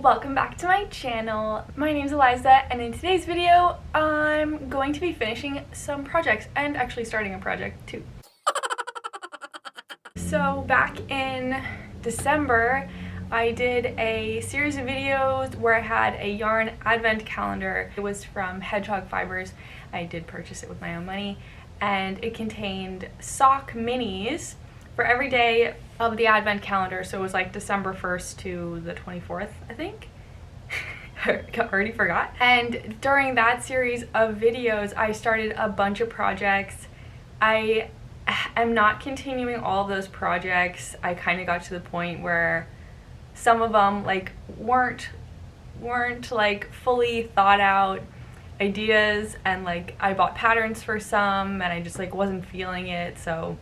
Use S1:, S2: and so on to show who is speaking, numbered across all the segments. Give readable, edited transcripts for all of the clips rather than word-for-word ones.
S1: welcome back to my channel. My name's Eliza, and in today's video I'm going to be finishing some projects and actually starting a project too. So back in December I did a series of videos where I had a yarn advent calendar. It was from Hedgehog Fibers. I did purchase it with my own money, and it contained sock minis for every day of the advent calendar. So it was like December 1st to the 24th, I think. I already forgot. And during that series of videos I started a bunch of projects. I am not continuing all of those projects. I kind of got to the point where some of them like weren't like fully thought out ideas, and like I bought patterns for some and I just like wasn't feeling it. So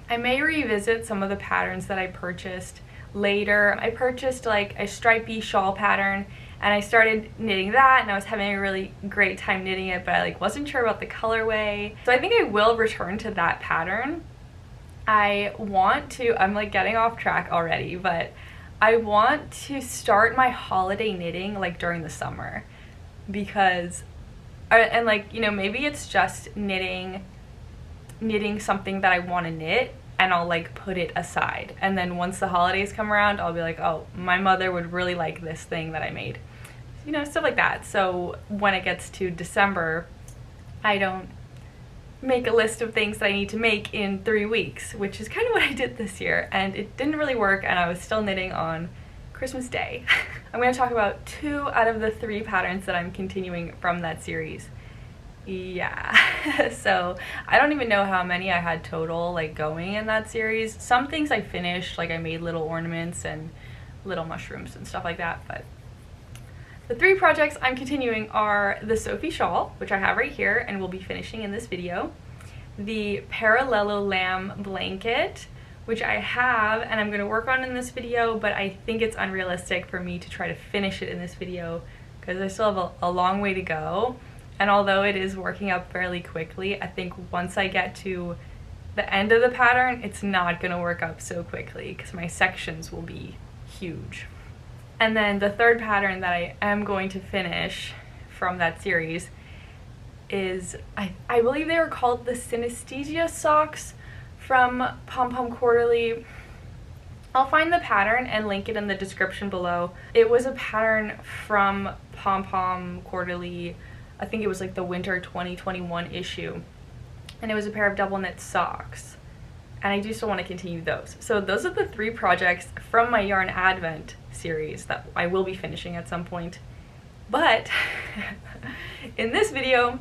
S1: I may revisit some of the patterns that I purchased later. I purchased like a stripy shawl pattern and I started knitting that, and I was having a really great time knitting it, but I like wasn't sure about the colorway. So I think I will return to that pattern. I'm like getting off track already, but I want to start my holiday knitting like during the summer, because and like, you know, maybe it's just knitting something that I want to knit, and I'll like put it aside, and then once the holidays come around I'll be like, oh, my mother would really like this thing that I made, you know, stuff like that. So when it gets to December I don't make a list of things that I need to make in 3 weeks, which is kind of what I did this year, and it didn't really work, and I was still knitting on Christmas Day. I'm going to talk about 2 out of the 3 patterns that I'm continuing from that series. Yeah. So I don't even know how many I had total like going in that series. Some things I finished, like I made little ornaments and little mushrooms and stuff like that, but the 3 projects I'm continuing are the Sophie Shawl, which I have right here and will be finishing in this video, the Parallelogram blanket, which I have and I'm going to work on in this video, but I think it's unrealistic for me to try to finish it in this video because I still have a long way to go. And although it is working up fairly quickly, I think once I get to the end of the pattern, it's not going to work up so quickly because my sections will be huge. And then the 3rd pattern that I am going to finish from that series is, I believe they were called the Synesthesia socks from Pom Pom Quarterly. I'll find the pattern and link it in the description below. It was a pattern from Pom Pom Quarterly. I think it was like the winter 2021 issue, and it was a pair of double knit socks, and I do still want to continue those. So those are the 3 projects from my Yarn Advent series that I will be finishing at some point. But in this video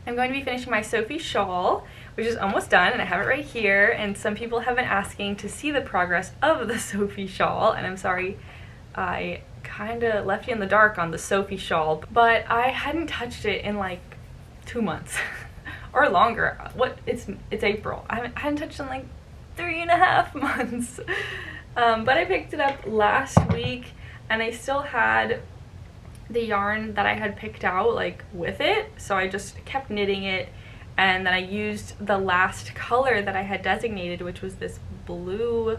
S1: I'm going to be finishing my Sophie Shawl, which is almost done, and I have it right here, and some people have been asking to see the progress of the Sophie Shawl, and I'm sorry I kind of left you in the dark on the Sophie Shawl, but I hadn't touched it in like 2 months or longer. It's April. I hadn't touched it in like 3.5 months. But I picked it up last week and I still had the yarn that I had picked out like with it, so I just kept knitting it, and then I used the last color that I had designated, which was this blue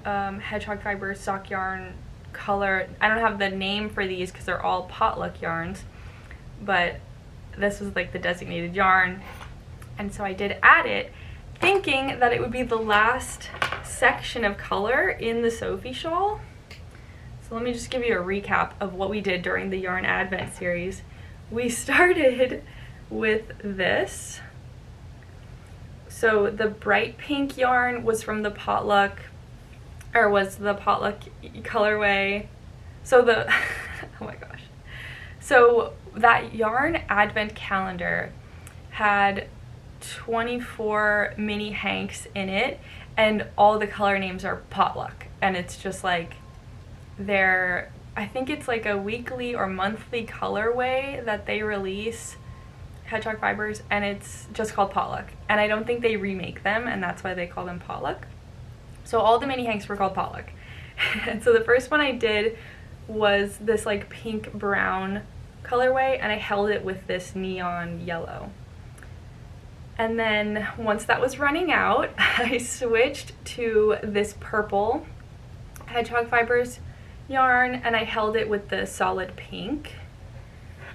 S1: Hedgehog Fiber sock yarn color. I don't have the name for these because they're all potluck yarns, but this was like the designated yarn, and so I did add it thinking that it would be the last section of color in the Sophie Shawl. So let me just give you a recap of what we did during the Yarn Advent series. We started with this. So the bright pink yarn was from the potluck, or was the potluck colorway. So the oh my gosh. So that Yarn Advent calendar had 24 mini hanks in it, and all the color names are potluck, and it's just like I think it's like a weekly or monthly colorway that they release, Hedgehog Fibers, and it's just called potluck, and I don't think they remake them, and that's why they call them potluck. So all the mini hanks were called potluck. And so the first one I did was this like pink brown colorway, and I held it with this neon yellow. And then once that was running out, I switched to this purple Hedgehog Fibers yarn, and I held it with the solid pink.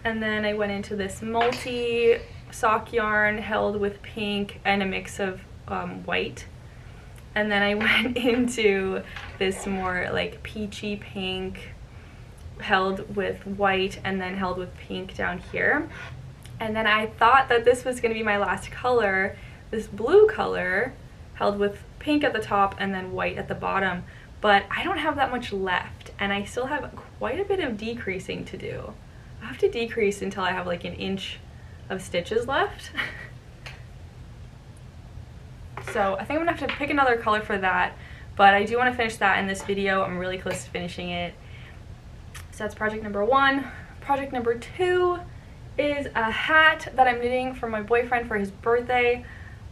S1: And then I went into this multi sock yarn held with pink and a mix of white. And then I went into this more like peachy pink held with white and then held with pink down here. And then I thought that this was going to be my last color, this blue color held with pink at the top and then white at the bottom, but I don't have that much left and I still have quite a bit of decreasing to do. I have to decrease until I have like an inch of stitches left. So I think I'm gonna have to pick another color for that, but I do want to finish that in this video. I'm really close to finishing it. So that's project number 1. Project number 2 is a hat that I'm knitting for my boyfriend for his birthday.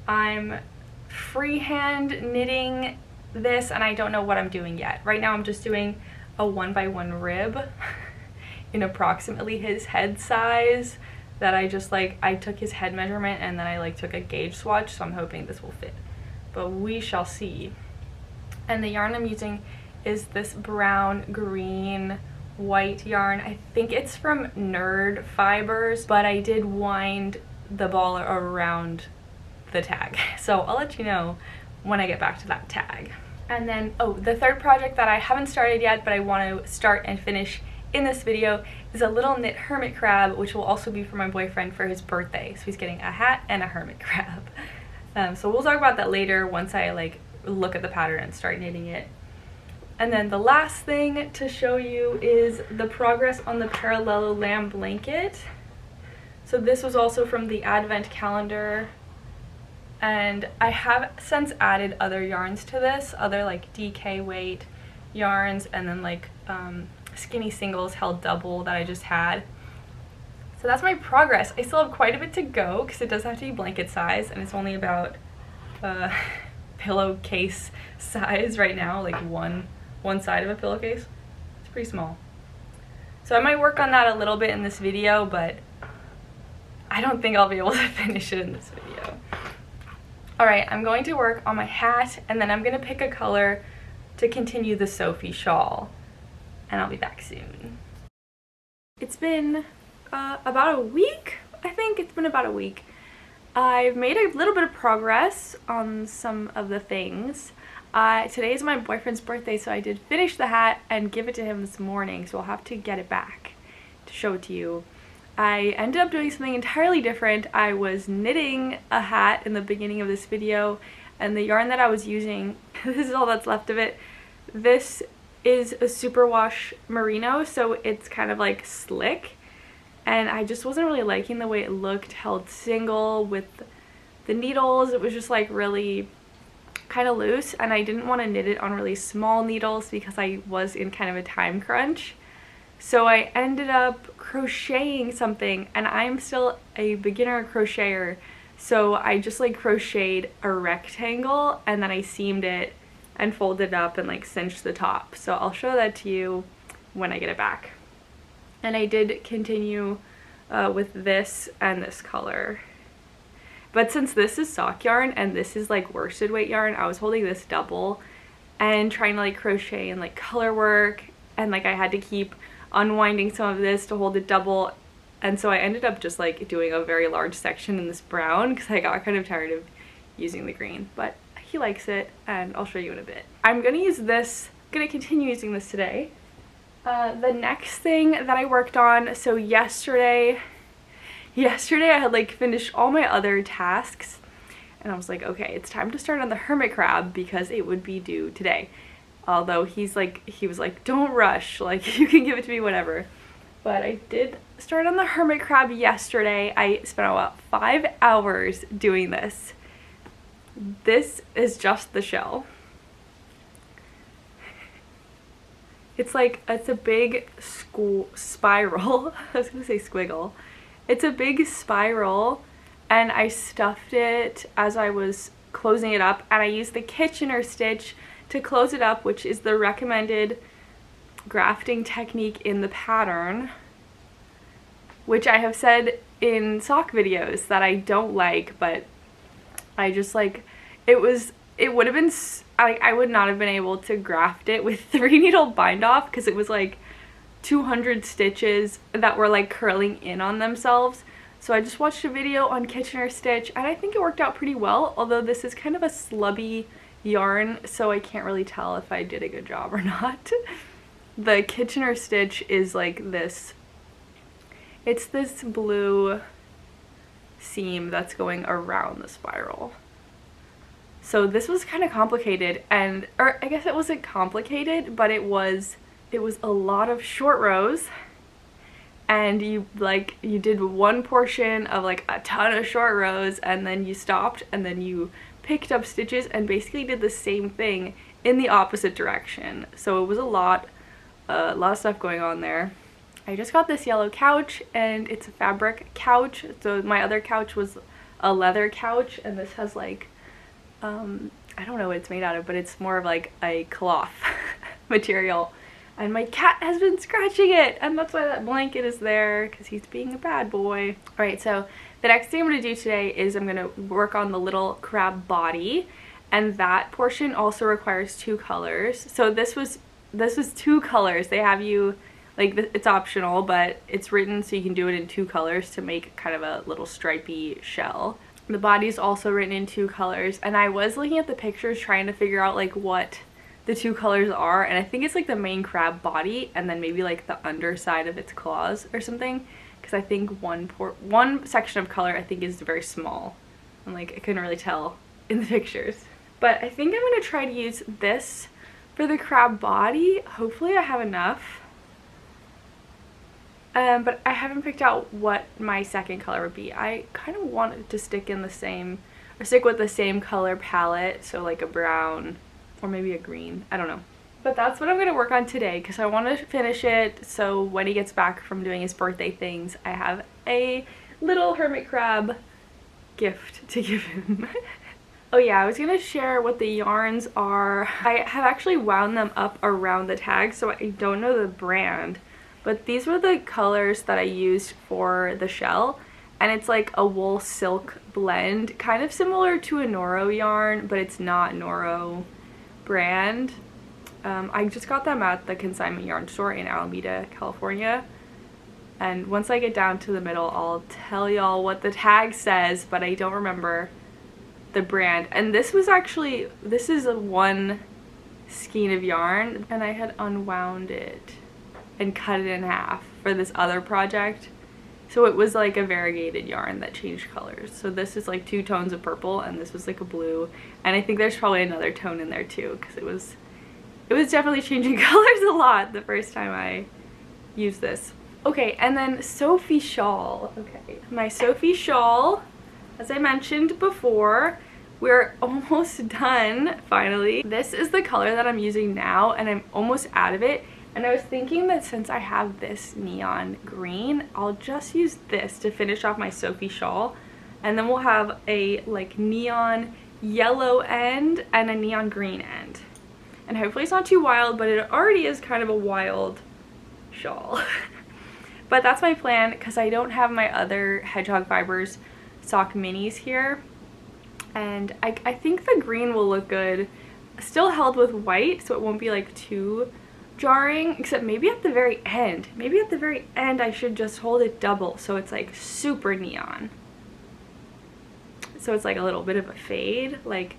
S1: I'm freehand knitting this and I don't know what I'm doing yet. Right now I'm just doing a 1x1 rib in approximately his head size that I just like, I took his head measurement and then I like took a gauge swatch, so I'm hoping this will fit, but we shall see. And the yarn I'm using is this brown, green, white yarn. I think it's from Nerd Fibers, but I did wind the ball around the tag, so I'll let you know when I get back to that tag. And then, oh, the third project that I haven't started yet but I want to start and finish in this video is a little knit hermit crab, which will also be for my boyfriend for his birthday. So he's getting a hat and a hermit crab. So we'll talk about that later once I like look at the pattern and start knitting it. And then the last thing to show you is the progress on the parallelogram blanket. So this was also from the advent calendar, and I have since added other yarns to this, other like DK weight yarns, and then like skinny singles held double that I just had. So that's my progress. I still have quite a bit to go because it does have to be blanket size, and it's only about pillowcase size right now, like one side of a pillowcase. It's pretty small. So I might work on that a little bit in this video, but I don't think I'll be able to finish it in this video. Alright, I'm going to work on my hat, and then I'm going to pick a color to continue the Sophie shawl, and I'll be back soon. It's been about a week. I think it's been about a week. I've made a little bit of progress on some of the things. Today is my boyfriend's birthday, so I did finish the hat and give it to him this morning, so I'll have to get it back to show it to you. I ended up doing something entirely different. I was knitting a hat in the beginning of this video, and the yarn that I was using, this is all that's left of it. This is a superwash merino, so it's kind of like slick, and I just wasn't really liking the way it looked held single with the needles. It was just like really kind of loose, and I didn't want to knit it on really small needles because I was in kind of a time crunch. So I ended up crocheting something, and I'm still a beginner crocheter, so I just like crocheted a rectangle and then I seamed it and folded it up and like cinched the top. So I'll show that to you when I get it back. And I did continue with this and this color. But since this is sock yarn and this is like worsted weight yarn, I was holding this double and trying to like crochet and like color work, and like I had to keep unwinding some of this to hold it double, and so I ended up just like doing a very large section in this brown because I got kind of tired of using the green, but he likes it and I'll show you in a bit. I'm gonna use this, gonna continue using this today. The next thing that I worked on, so yesterday I had like finished all my other tasks and I was like, okay, it's time to start on the hermit crab because it would be due today. Although he was like, don't rush, like you can give it to me whenever. But I did start on the hermit crab yesterday. I spent about 5 hours doing this. This is just the shell. It's like, it's a big spiral. I was gonna say squiggle. It's a big spiral, and I stuffed it as I was closing it up, and I used the Kitchener stitch to close it up, which is the recommended grafting technique in the pattern, which I have said in sock videos that I don't like, but I just like, it was it would have been, I would not have been able to graft it with 3 needle bind off because it was like 200 stitches that were like curling in on themselves. So I just watched a video on Kitchener stitch and I think it worked out pretty well, although this is kind of a slubby yarn, so I can't really tell if I did a good job or not. The Kitchener stitch is like this, it's this blue seam that's going around the spiral. So this was kind of complicated, and or I guess it wasn't complicated, but it was a lot of short rows, and you did one portion of like a ton of short rows, and then you stopped, and then you picked up stitches and basically did the same thing in the opposite direction. So it was a lot of stuff going on there. I just got this yellow couch, and it's a fabric couch. So my other couch was a leather couch, and this has like I don't know what it's made out of, but it's more of like a cloth material. And my cat has been scratching it, and that's why that blanket is there, because he's being a bad boy. Alright, so the next thing I'm going to do today is I'm going to work on the little crab body, and that portion also requires 2 colors. So this was 2 colors. They have you, like, it's optional, but it's written so you can do it in 2 colors to make kind of a little stripy shell. The body's also written in 2 colors, and I was looking at the pictures trying to figure out like what the 2 colors are, and I think it's like the main crab body and then maybe like the underside of its claws or something, because I think one section of color I think is very small, and like I couldn't really tell in the pictures. But I think I'm going to try to use this for the crab body. Hopefully I have enough. But I haven't picked out what my second color would be. I kind of wanted to stick with the same color palette, so like a brown or maybe a green, I don't know. But that's what I'm going to work on today, because I want to finish it so when he gets back from doing his birthday things, I have a little hermit crab gift to give him. Oh yeah, I was going to share what the yarns are. I have actually wound them up around the tag, so I don't know the brand, but these were the colors that I used for the shell, and it's like a wool silk blend, kind of similar to a Noro yarn, but it's not Noro brand. I just got them at the consignment yarn store in Alameda, California, and once I get down to the middle I'll tell y'all what the tag says, but I don't remember the brand. And this is a 1 skein of yarn, and I had unwound it and cut it in half for this other project, so it was like a variegated yarn that changed colors. So this is like 2 tones of purple, and this was like a blue, and I think there's probably another tone in there too, because it was definitely changing colors a lot the first time I used this. Okay, and then Sophie Shawl. Okay, my Sophie Shawl, as I mentioned before, we're almost done finally. This is the color that I'm using now, and I'm almost out of it. And I was thinking that since I have this neon green, I'll just use this to finish off my Sophie Shawl, and then we'll have a like neon yellow end and a neon green end. And hopefully it's not too wild, but it already is kind of a wild shawl. But that's my plan, because I don't have my other Hedgehog Fibers sock minis here, and I think the green will look good, still held with white, so it won't be like too jarring, except maybe at the very end. Maybe at the very end I should just hold it double so it's like super neon. So it's like a little bit of a fade, like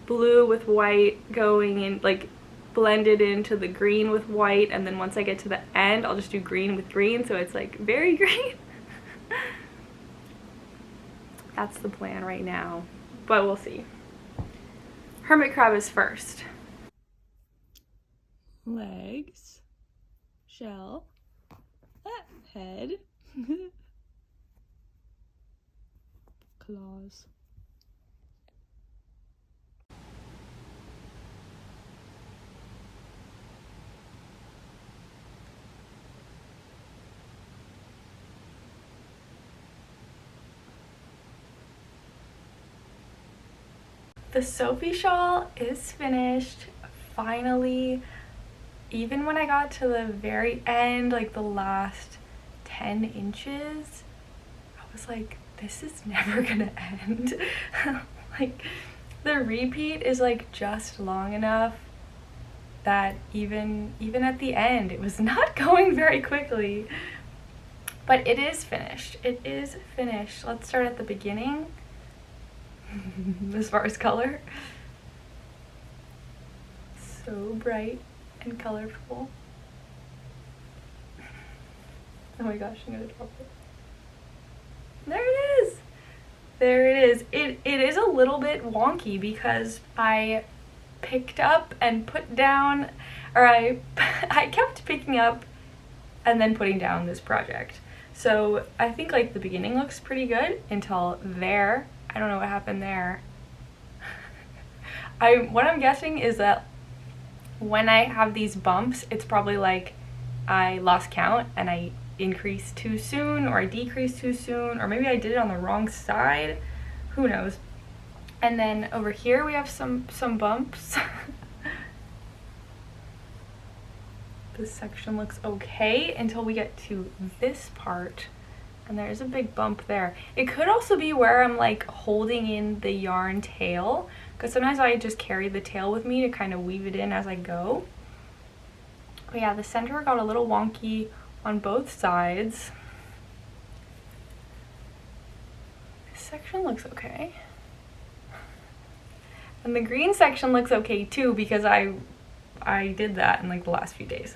S1: blue with white going in, like blended into the green with white, and then once I get to the end I'll just do green with green, so it's like very green. That's the plan right now, but we'll see. Hermit crab is first. Legs, shell, head, claws. The Sophie shawl is finished, finally. Even when I got to the very end, like the last 10 inches, I was like, this is never gonna end. Like, The repeat is like just long enough that even at the end it was not going very quickly. But it is finished. It is finished. Let's start at the beginning. As far as color. So bright and colorful. Oh my gosh, I'm gonna drop it. There it is! There it is. It is a little bit wonky because I picked up and put down, or I kept picking up and then putting down this project. So I think like the beginning looks pretty good until there. I don't know what happened there. What I'm guessing is that when I have these bumps, it's probably like I lost count and I increased too soon, or I decreased too soon, or maybe I did it on the wrong side. Who knows? And then over here we have some bumps. This section looks okay until we get to this part, and there's a big bump there. It could also be where I'm like holding in the yarn tail, because sometimes I just carry the tail with me to kind of weave it in as I go. But yeah, the center got a little wonky on both sides. This section looks okay. And the green section looks okay too, because I did that in like the last few days.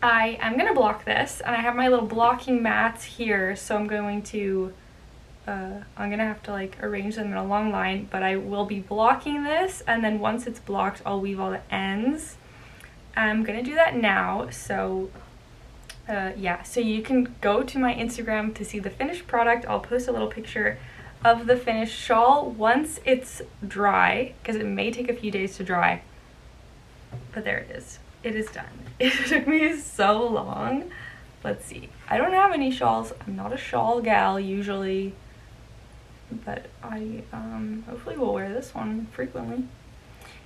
S1: I am gonna block this, and I have my little blocking mats here, so I'm going to have to like arrange them in a long line, but I will be blocking this, and then once it's blocked I'll weave all the ends. I'm gonna do that now. So yeah, so you can go to my Instagram to see the finished product. I'll post a little picture of the finished shawl once it's dry, because it may take a few days to dry. But there it is. It is done. It took me so long. Let's see. I don't have any shawls. I'm not a shawl gal usually, but I hopefully will wear this one frequently.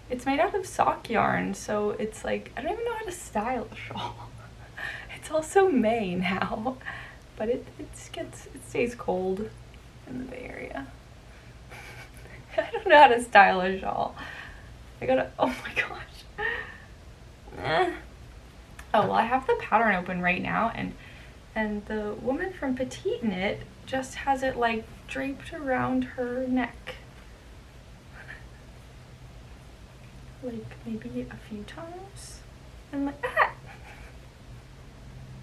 S1: It's made out of sock yarn, so it's like, I don't even know how to style a shawl. It's also May now, but it stays cold in the Bay Area. I don't know how to style a shawl. I gotta, oh my gosh. Oh, well, I have the pattern open right now, and the woman from Petite Knit just has it like draped around her neck. Like maybe a few times. And like, ah!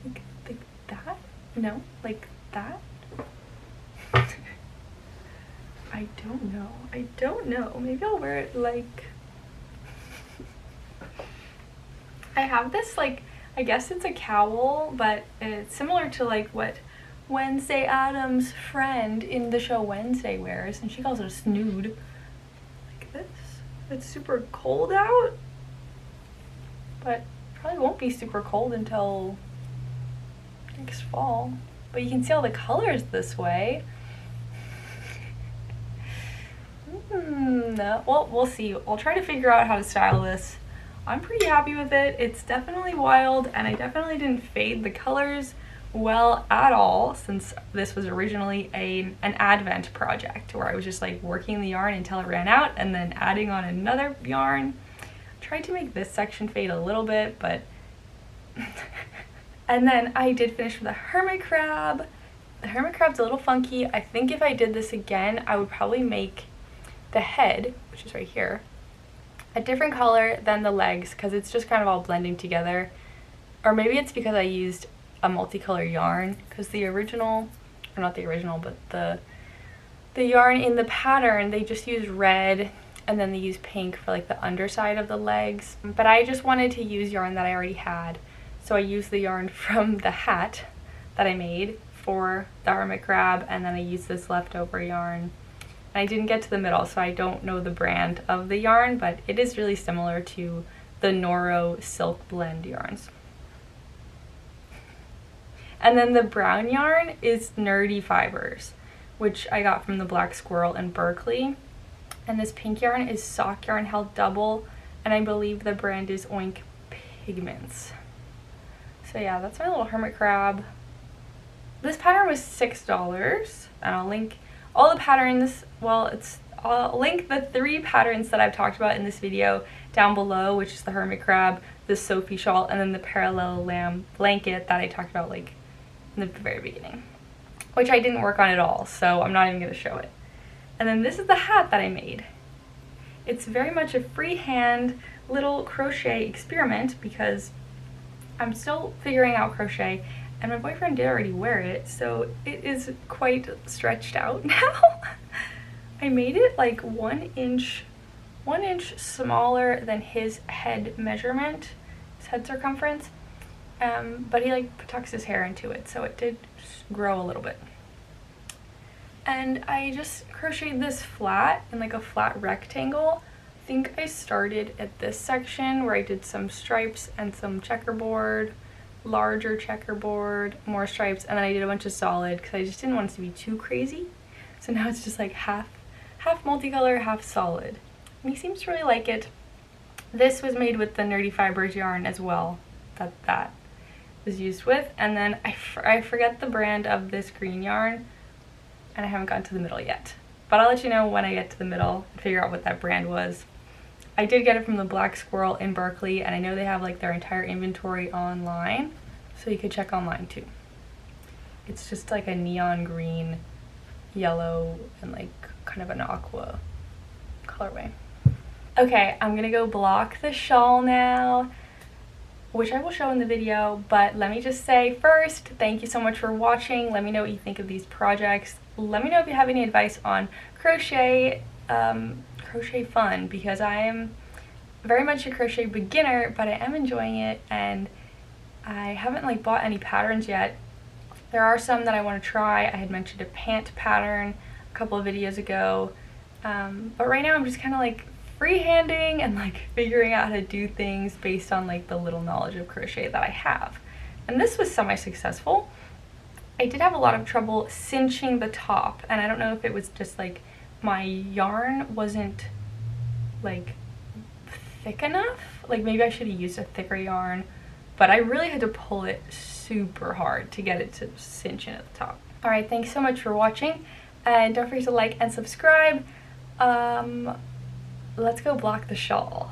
S1: Like that? No, like that? I don't know. I don't know. Maybe I'll wear it like... I have this like, I guess it's a cowl, but it's similar to like what Wednesday Addams' friend in the show Wednesday wears, and she calls it a snood. Like this. It's super cold out, but probably won't be super cold until next fall. But you can see all the colors this way. Well, we'll see. I'll try to figure out how to style this. I'm pretty happy with it. It's definitely wild, and I definitely didn't fade the colors well at all, since this was originally an advent project where I was just like working the yarn until it ran out and then adding on another yarn. Tried to make this section fade a little bit, but and then I did finish with a hermit crab. The hermit crab's a little funky. I think if I did this again, I would probably make the head, which is right here, a different color than the legs, because it's just kind of all blending together. Or maybe it's because I used a multicolor yarn, because the original, or not the original, but the yarn in the pattern, they just use red and then they use pink for like the underside of the legs. But I just wanted to use yarn that I already had, so I used the yarn from the hat that I made for the hermit crab, and then I used this leftover yarn. And I didn't get to the middle, so I don't know the brand of the yarn, but it is really similar to the Noro Silk Blend yarns. And then the brown yarn is Nerdy Fibers, which I got from the Black Squirrel in Berkeley. And this pink yarn is Sock Yarn Held Double, and I believe the brand is Oink Pigments. So yeah, that's my little hermit crab. This pattern was $6, and I'll link all the patterns. Well, I'll link the 3 patterns that I've talked about in this video down below, which is the Hermit Crab, the Sophie Shawl, and then the Parallel Lamb blanket that I talked about like in the very beginning, which I didn't work on at all, so I'm not even going to show it. And then this is the hat that I made. It's very much a freehand little crochet experiment because I'm still figuring out crochet, and my boyfriend did already wear it, so it is quite stretched out now. I made it like 1 inch smaller than his head measurement, his head circumference, but he like tucks his hair into it, so it did grow a little bit. And I just crocheted this flat in like a flat rectangle. I think I started at this section where I did some stripes and some checkerboard, larger checkerboard, more stripes, and then I did a bunch of solid because I just didn't want it to be too crazy. So now it's just like half multicolor, half solid. And he seems to really like it. This was made with the Nerdy Fibers yarn as well, that was used with. And then I forget the brand of this green yarn, and I haven't gotten to the middle yet. But I'll let you know when I get to the middle and figure out what that brand was. I did get it from the Black Squirrel in Berkeley, and I know they have like their entire inventory online, so you could check online too. It's just like a neon green, yellow, and like kind of an aqua colorway. Okay, I'm gonna go block the shawl now, which I will show in the video, but let me just say first, thank you so much for watching. Let me know what you think of these projects. Let me know if you have any advice on crochet, crochet fun, because I am very much a crochet beginner, but I am enjoying it, and I haven't like bought any patterns yet. There are some that I want to try. I had mentioned a pant pattern a couple of videos ago, but right now I'm just kind of like freehanding and like figuring out how to do things based on like the little knowledge of crochet that I have. And this was semi-successful. I did have a lot of trouble cinching the top, and I don't know if it was just like my yarn wasn't like thick enough. Like maybe I should have used a thicker yarn, but I really had to pull it super hard to get it to cinch in at the top. Alright, thanks so much for watching, and don't forget to like and subscribe. Let's go block the shawl.